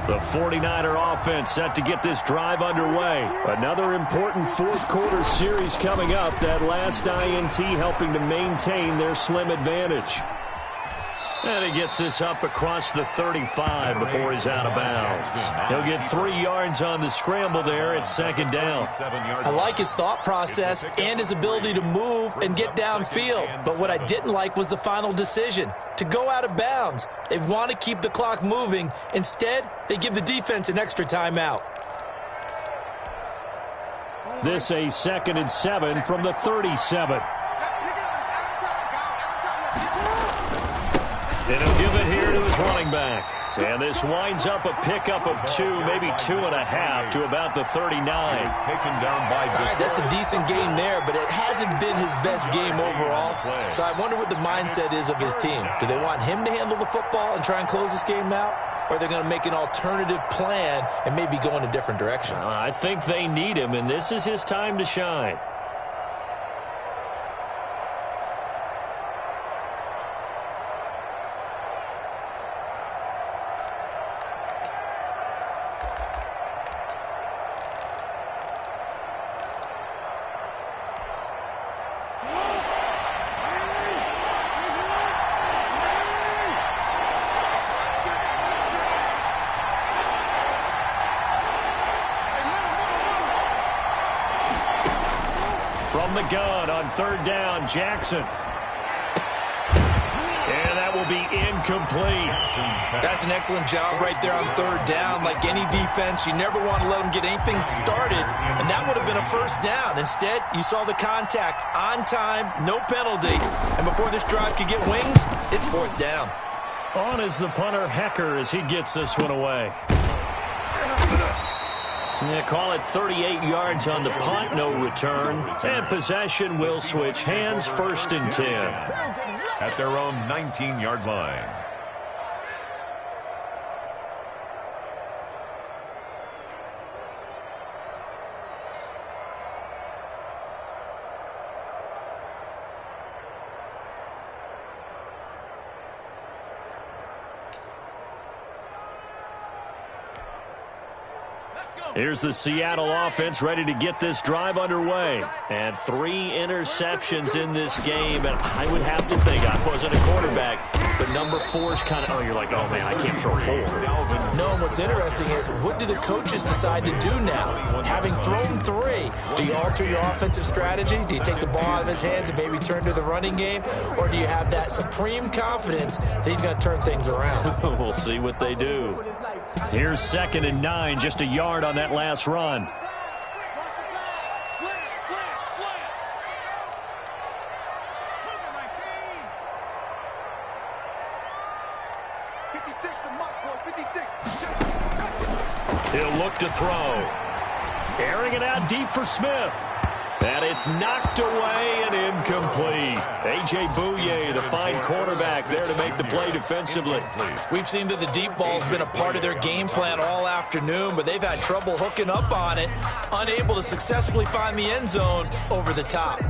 The 49er offense set to get this drive underway. Another important fourth-quarter series coming up. That last INT helping to maintain their slim advantage. And he gets this up across the 35 before he's out of bounds. He'll get 3 yards on the scramble there at 2nd down. I like his thought process and his ability to move and get downfield. But what I didn't like was the final decision, to go out of bounds. They want to keep the clock moving. Instead, they give the defense an extra timeout. This a 2nd and 7 from the 37. And he'll give it here to his running back. And this winds up a pickup of 2, maybe 2.5 to about the 39. Taken down by all right, that's a decent game there, but it hasn't been his best game overall. So I wonder what the mindset is of his team. Do they want him to handle the football and try and close this game out? Or are they going to make an alternative plan and maybe go in a different direction? I think they need him, and this is his time to shine. From the gun on 3rd down, Jackson. And that will be incomplete. That's an excellent job right there on 3rd down. Like any defense, you never want to let them get anything started, and that would have been a 1st down. Instead, you saw the contact on time, no penalty. And before this drive could get wings, it's 4th down. On is the punter, Hecker, as he gets this one away. Yeah, call it 38 yards on the punt, no return. And possession will switch hands, 1st and 10. At their own 19-yard line. Here's the Seattle offense ready to get this drive underway. And 3 interceptions in this game. And I would have to think, I wasn't a quarterback, but number 4 is kind of, oh, you're like, oh, man, I can't throw 4. No, and what's interesting is, what do the coaches decide to do now? Having thrown 3, do you alter your offensive strategy? Do you take the ball out of his hands and maybe turn to the running game? Or do you have that supreme confidence that he's going to turn things around? We'll see what they do. Here's 2nd and 9, just a yard on that last run. He'll look to throw. Airing it out deep for Smith. And it's knocked away and incomplete. A.J. Bouye, the fine quarterback, there to make the play defensively. We've seen that the deep ball's been a part of their game plan all afternoon, but they've had trouble hooking up on it, unable to successfully find the end zone over the top.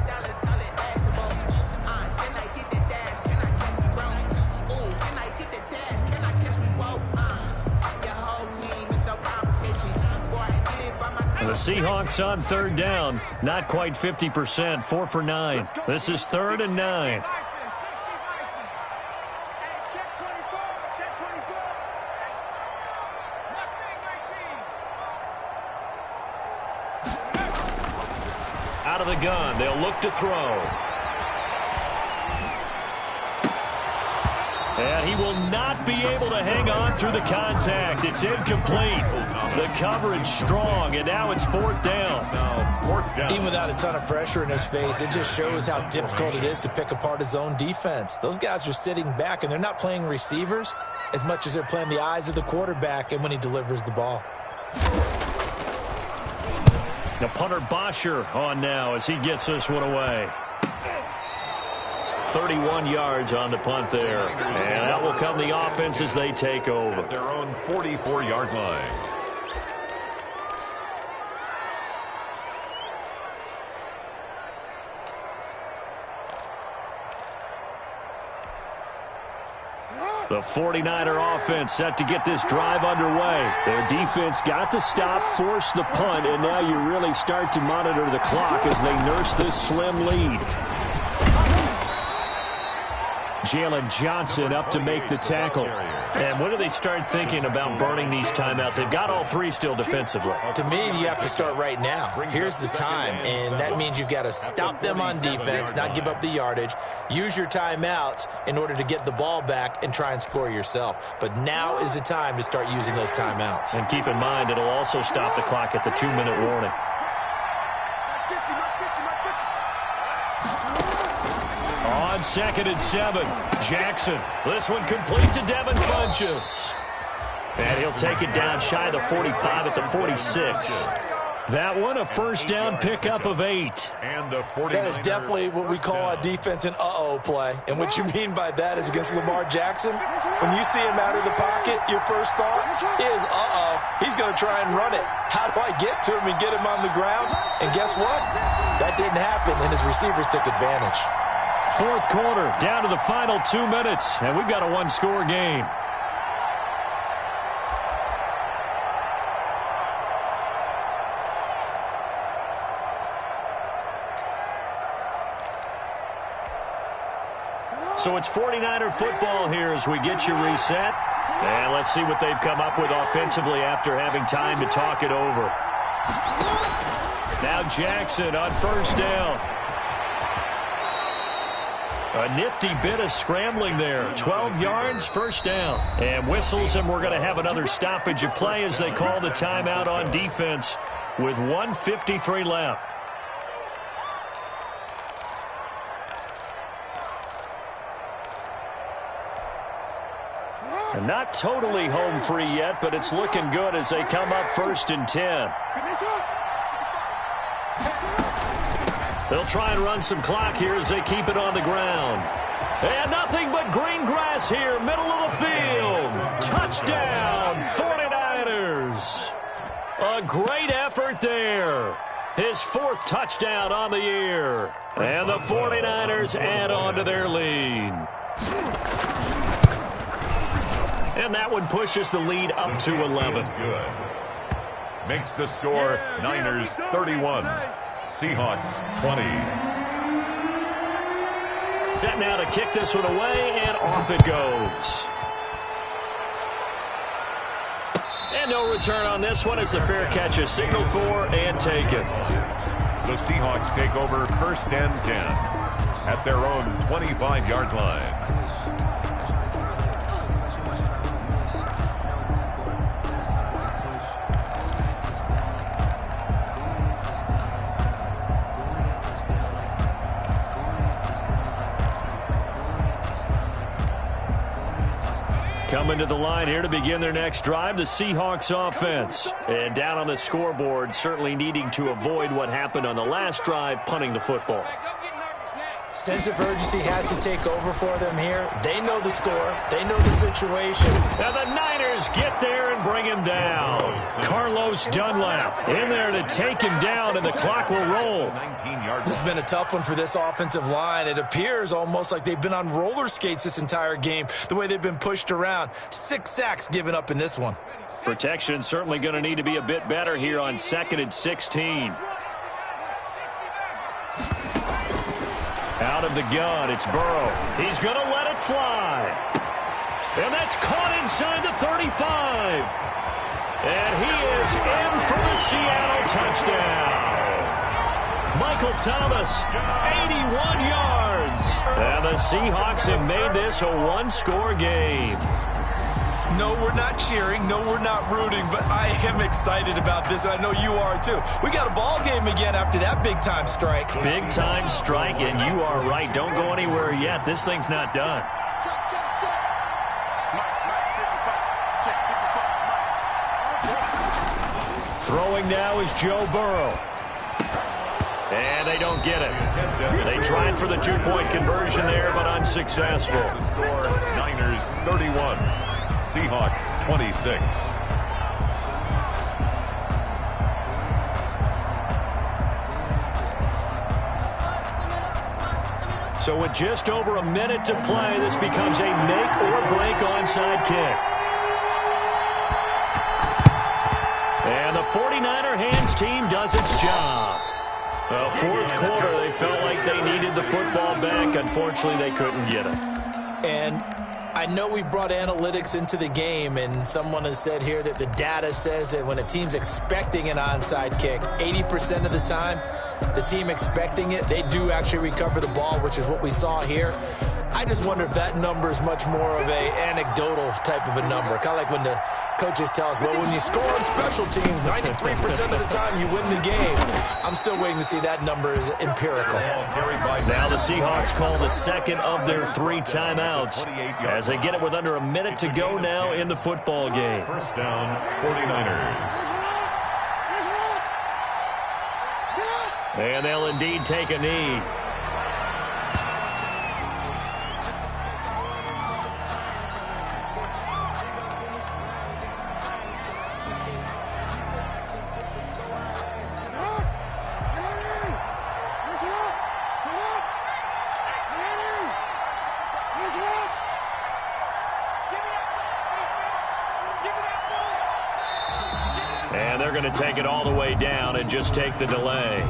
The Seahawks on third down. Not quite 50%. 4 for 9. This is 3rd and 9. Out of the gun. They'll look to throw. And he will not be able to hang on through the contact. It's incomplete. The coverage strong, and now it's 4th down. Even without a ton of pressure in his face, it just shows how difficult it is to pick apart his own defense. Those guys are sitting back, and they're not playing receivers as much as they're playing the eyes of the quarterback and when he delivers the ball. The punter Bosher on now as he gets this one away. 31 yards on the punt there. And out will come the offense as they take over. Their own 44-yard line. The 49er offense set to get this drive underway. Their defense got the stop, forced the punt, and now you really start to monitor the clock as they nurse this slim lead. Jalen Johnson up to make the tackle. And when do they start thinking about burning these timeouts? They've got all 3 still defensively. To me, you have to start right now. Here's the time, and that means you've got to stop them on defense, not give up the yardage, use your timeouts in order to get the ball back and try and score yourself. But now is the time to start using those timeouts. And keep in mind, it'll also stop the clock at the 2-minute warning. On 2nd and 7, Jackson. This one complete to Devin Funchess. And he'll take it down shy of the 45 at the 46. That one a first down pickup of 8. And the 49ers. That is definitely what we call a defense an uh-oh play. And what you mean by that is against Lamar Jackson. When you see him out of the pocket, your first thought is, uh-oh, he's going to try and run it. How do I get to him and get him on the ground? And guess what? That didn't happen, and his receivers took advantage. 4th quarter, down to the final 2 minutes, and we've got a 1-score game. So it's 49er football here as we get you reset. And let's see what they've come up with offensively after having time to talk it over. Now Jackson on first down. A nifty bit of scrambling there. 12 yards, first down. And whistles, and we're going to have another stoppage of play as they call the timeout on defense with 1:53 left. And not totally home free yet, but it's looking good as they come up 1st and 10. They'll try and run some clock here as they keep it on the ground. And nothing but green grass here, middle of the field. Touchdown, 49ers. A great effort there. His 4th touchdown on the year. And the 49ers add on to their lead. And that one pushes the lead up to 11. Good. Makes the score Niners 31. Seahawks 20. Set now to kick this one away, and off it goes. And no return on this one as the fair catch is signaled for and taken. The Seahawks take over 1st and 10 at their own 25-yard line. Coming to the line here to begin their next drive, the Seahawks offense. And down on the scoreboard, certainly needing to avoid what happened on the last drive, punting the football. Sense of urgency has to take over for them here. They know the score. They know the situation. Now the Niners get there and bring him down. Carlos Dunlap in there to take him down, and the clock will roll. This has been a tough one for this offensive line. It appears almost like they've been on roller skates this entire game, the way they've been pushed around. 6 sacks given up in this one. Protection certainly going to need to be a bit better here on 2nd and 16. Out of the gun, it's Burrow. He's going to let it fly. And that's caught inside the 35. And he is in for the Seattle touchdown. Michael Thomas, 81 yards. And the Seahawks have made this a one-score game. No, we're not cheering. No, we're not rooting. But I am excited about this, and I know you are too. We got a ball game again after that big-time strike. Big-time strike, and you are right. Don't go anywhere yet. This thing's not done. Throwing now is Joe Burrow. And they don't get it. They tried for the two-point conversion there, but unsuccessful. The score, Niners 31, Seahawks 26. So with just over a minute to play, this becomes a make-or-break onside kick. And the 49er hands team does its job. Well, fourth quarter, they felt like they needed the football back. Unfortunately, they couldn't get it. And I know we brought analytics into the game, and someone has said here that the data says that when a team's expecting an onside kick, 80% of the time, the team expecting it, they do actually recover the ball, which is what we saw here. I just wonder if that number is much more of a anecdotal type of a number. Kind of like when the coaches tell us, well, when you score on special teams, 93% of the time you win the game. I'm still waiting to see that number is empirical. Now the Seahawks call the second of their 3 timeouts as they get it with under a minute to go now in the football game. First down, 49ers. And they'll indeed take a knee. And they're going to take it all the way down and just take the delay.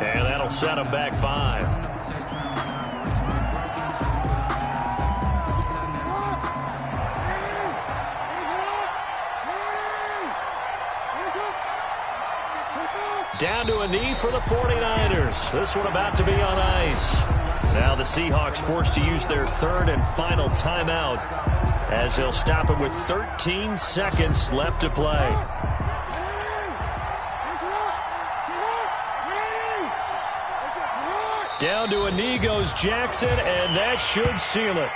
And that'll set them back 5. Down to a knee for the 49ers. This one about to be on ice. Now the Seahawks forced to use their 3rd and final timeout as they'll stop it with 13 seconds left to play. Down to a knee goes Jackson, and that should seal it.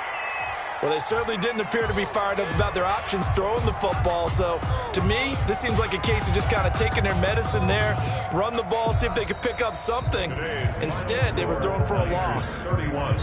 Well, they certainly didn't appear to be fired up about their options throwing the football. So, to me, this seems like a case of just kind of taking their medicine there, run the ball, see if they could pick up something. Instead, they were throwing for a loss.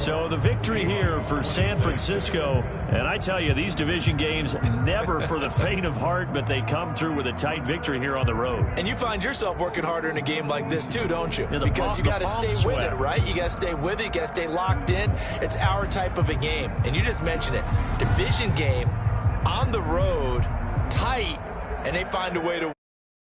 So, the victory here for San Francisco. And I tell you, these division games never for the faint of heart, but they come through with a tight victory here on the road. And you find yourself working harder in a game like this, too, don't you? Because you got to stay with it, right? You got to stay with it. You got to stay locked in. It's our type of a game. And you just mentioned it. Division game, on the road, tight, and they find a way to